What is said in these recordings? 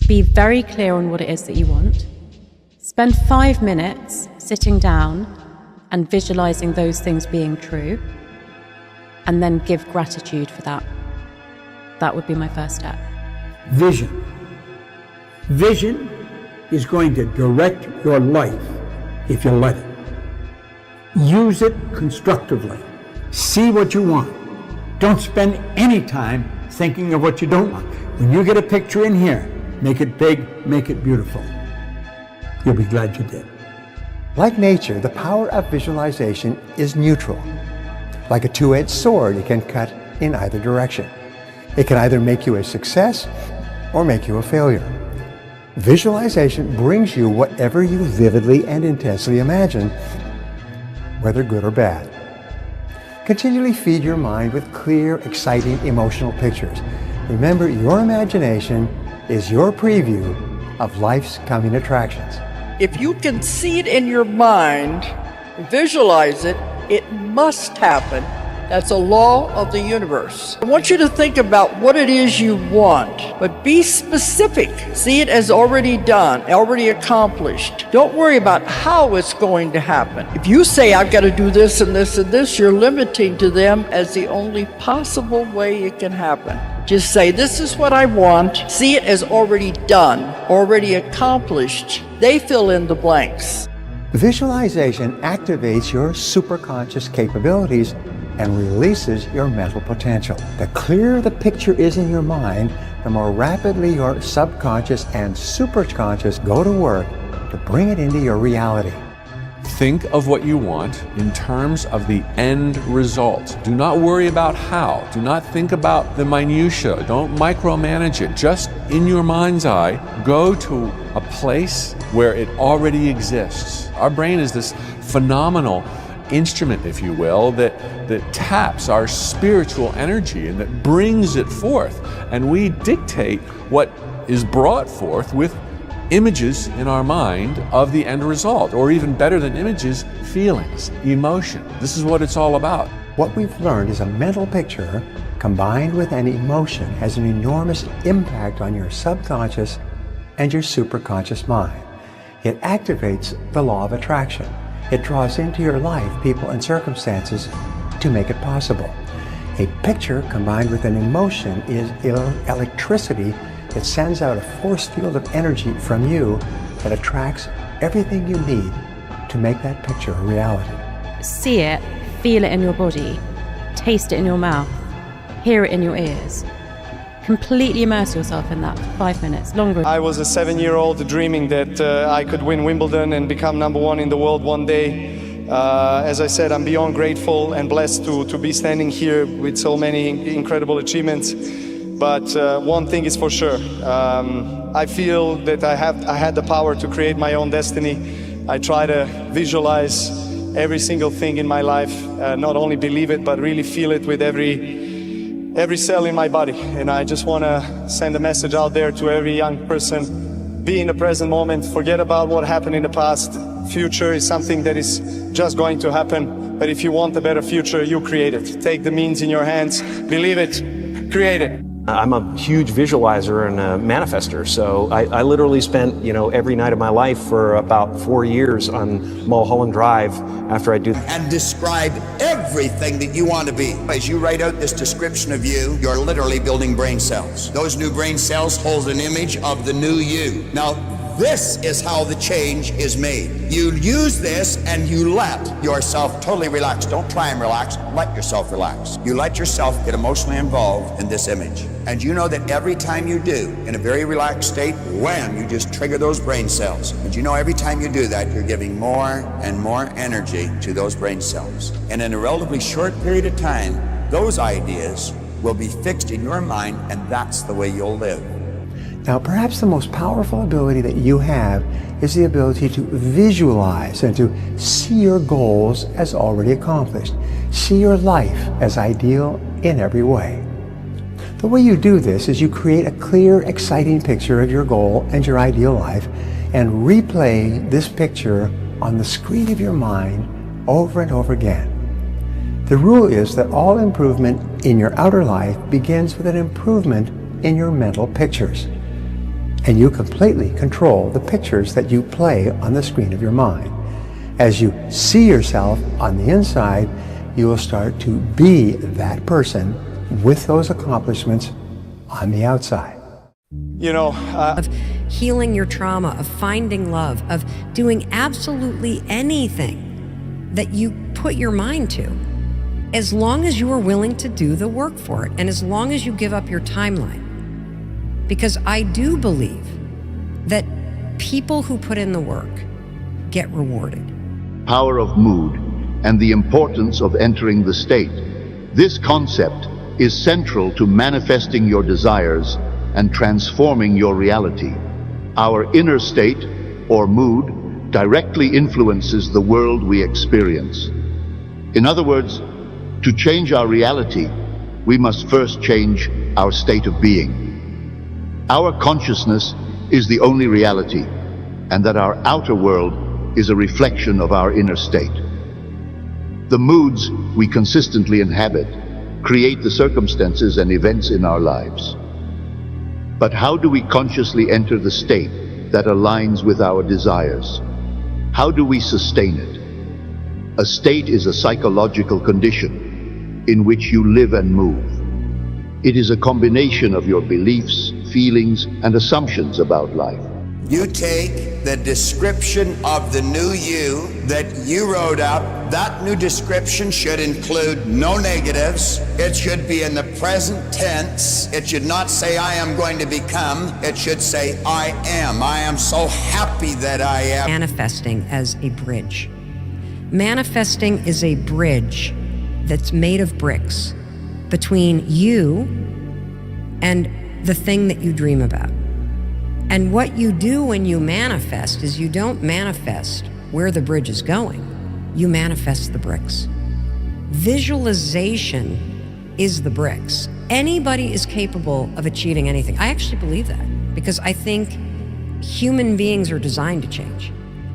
Be very clear on what it is that you want. Spend 5 minutes sitting down and visualizing those things being true, and then give gratitude for that. That would be my first step. Vision. Vision is going to direct your life if you let it. Use it constructively. See what you want. Don't spend any time thinking of what you don't want. When you get a picture in here, make it big, make it beautiful. You'll be glad you did. Like nature, the power of visualization is neutral. Like a two-edged sword, it can cut in either direction. It can either make you a success or make you a failure. Visualization brings you whatever you vividly and intensely imagine, whether good or bad. Continually feed your mind with clear, exciting, emotional pictures. Remember, your imagination is your preview of life's coming attractions. If you can see it in your mind, visualize it, it must happen. That's a law of the universe. I want you to think about what it is you want, but be specific. See it as already done, already accomplished. Don't worry about how it's going to happen. If you say, I've got to do this and this and this, you're limiting to them as the only possible way it can happen. Just say, this is what I want. See it as already done, already accomplished. They fill in the blanks. Visualization activates your superconscious capabilities and releases your mental potential. The clearer the picture is in your mind, the more rapidly your subconscious and superconscious go to work to bring it into your reality. Think of what you want in terms of the end result. Do not worry about how. Do not think about the minutiae. Don't micromanage it. Just in your mind's eye, go to a place where it already exists. Our brain is this phenomenal instrument, if you will, that taps our spiritual energy and that brings it forth. And we dictate what is brought forth with images in our mind of the end result, or even better than images, feelings, emotion. This is what it's all about. What we've learned is a mental picture combined with an emotion has an enormous impact on your subconscious and your superconscious mind. It activates the law of attraction. It draws into your life people and circumstances to make it possible. A picture combined with an emotion is electricity that sends out a force field of energy from you that attracts everything you need to make that picture a reality. See it, feel it in your body, taste it in your mouth, hear it in your ears. Completely immerse yourself in that for 5 minutes, longer. I was a 7-year-old dreaming that I could win Wimbledon and become #1 in the world one day. As I said, I'm beyond grateful and blessed to be standing here with so many incredible achievements. But one thing is for sure, I feel that I had the power to create my own destiny. I try to visualize every single thing in my life, not only believe it, but really feel it with every cell in my body. And I just want to send a message out there to every young person. Be in the present moment, forget about what happened in the past. Future is something that is just going to happen. But if you want a better future, you create it. Take the means in your hands, believe it, create it. I'm a huge visualizer and a manifester, so I literally spent, every night of my life for about 4 years on Mulholland Drive after I do that. And describe everything that you want to be. As you write out this description of you, you're literally building brain cells. Those new brain cells hold an image of the new you. Now, this is how the change is made. You use this and you let yourself totally relax. Don't try and relax, let yourself relax. You let yourself get emotionally involved in this image. And you know that every time you do, in a very relaxed state, wham, you just trigger those brain cells. And you know every time you do that, you're giving more and more energy to those brain cells. And in a relatively short period of time, those ideas will be fixed in your mind, and that's the way you'll live. Now, perhaps the most powerful ability that you have is the ability to visualize and to see your goals as already accomplished. See your life as ideal in every way. The way you do this is you create a clear, exciting picture of your goal and your ideal life and replay this picture on the screen of your mind over and over again. The rule is that all improvement in your outer life begins with an improvement in your mental pictures. and you completely control the pictures that you play on the screen of your mind. As you see yourself on the inside, you will start to be that person with those accomplishments on the outside. Of healing your trauma, of finding love, of doing absolutely anything that you put your mind to, as long as you are willing to do the work for it, and as long as you give up your timeline. Because I do believe that people who put in the work get rewarded. Power of mood and the importance of entering the state. This concept is central to manifesting your desires and transforming your reality. Our inner state, or mood, directly influences the world we experience. In other words, to change our reality, we must first change our state of being. Our consciousness is the only reality, and that our outer world is a reflection of our inner state. The moods we consistently inhabit create the circumstances and events in our lives. But how do we consciously enter the state that aligns with our desires? How do we sustain it? A state is a psychological condition in which you live and move. It is a combination of your beliefs, feelings, and assumptions about life. You take the description of the new you that you wrote up. That new description should include no negatives. It should be in the present tense. It should not say, I am going to become. It should say, I am. I am so happy that I am. Manifesting as a bridge. Manifesting is a bridge that's made of bricks between you and the thing that you dream about. And what you do when you manifest is you don't manifest where the bridge is going. You manifest the bricks. Visualization is the bricks. Anybody is capable of achieving anything. I actually believe that because I think human beings are designed to change.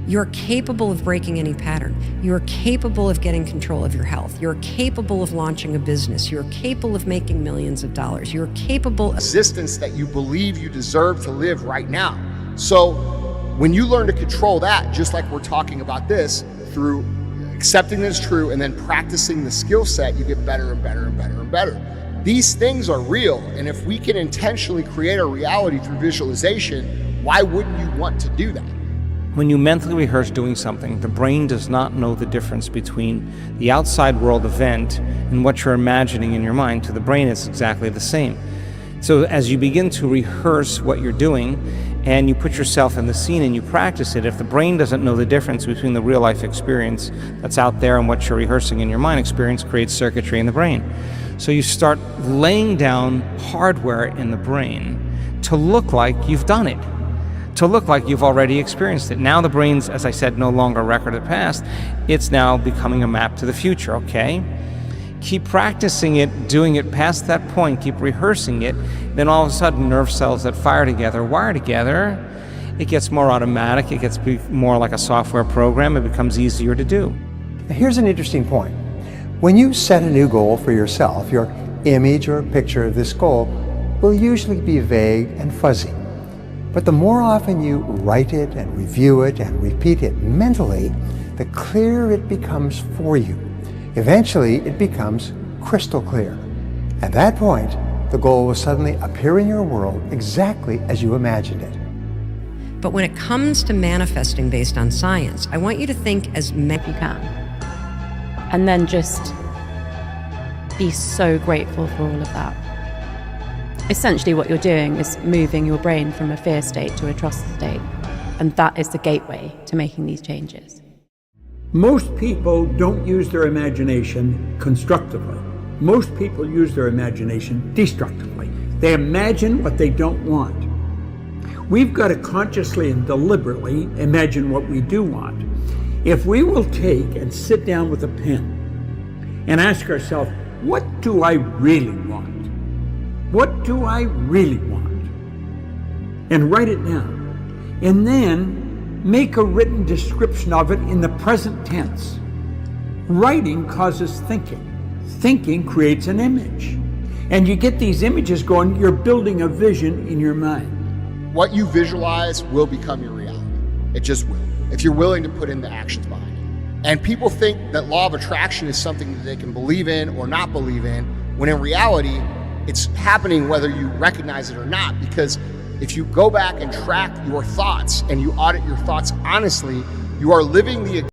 You're capable of breaking any pattern. You're capable of getting control of your health. You're capable of launching a business. You're capable of making millions of dollars. You're capable of existence that you believe you deserve to live right now. So when you learn to control that, just like we're talking about this, through accepting that it's true and then practicing the skill set, you get better and better and better and better. These things are real, and if we can intentionally create a reality through visualization, why wouldn't you want to do that? When you mentally rehearse doing something, the brain does not know the difference between the outside world event and what you're imagining in your mind. To the brain, it's exactly the same. So as you begin to rehearse what you're doing and you put yourself in the scene and you practice it, if the brain doesn't know the difference between the real life experience that's out there and what you're rehearsing in your mind, experience creates circuitry in the brain. So you start laying down hardware in the brain to look like you've done it, to look like you've already experienced it. Now the brain's, as I said, no longer a record of the past. It's now becoming a map to the future, okay? Keep practicing it, doing it past that point, keep rehearsing it, then all of a sudden nerve cells that fire together, wire together, it gets more automatic, it gets more like a software program, it becomes easier to do. Now, here's an interesting point. When you set a new goal for yourself, your image or picture of this goal will usually be vague and fuzzy. But the more often you write it and review it and repeat it mentally, the clearer it becomes for you. Eventually, it becomes crystal clear. At that point, the goal will suddenly appear in your world exactly as you imagined it. But when it comes to manifesting based on science, I want you to think as many you can. And then just be so grateful for all of that. Essentially what you're doing is moving your brain from a fear state to a trust state. And that is the gateway to making these changes. Most people don't use their imagination constructively. Most people use their imagination destructively. They imagine what they don't want. We've got to consciously and deliberately imagine what we do want. If we will take and sit down with a pen and ask ourselves, what do I really want? What do I really want? And write it down. And then make a written description of it in the present tense. Writing causes thinking. Thinking creates an image. And you get these images going, you're building a vision in your mind. what you visualize will become your reality. It just will, if you're willing to put in the actions behind it. And people think that law of attraction is something that they can believe in or not believe in, when in reality, it's happening whether you recognize it or not. Because if you go back and track your thoughts and you audit your thoughts honestly, you are living the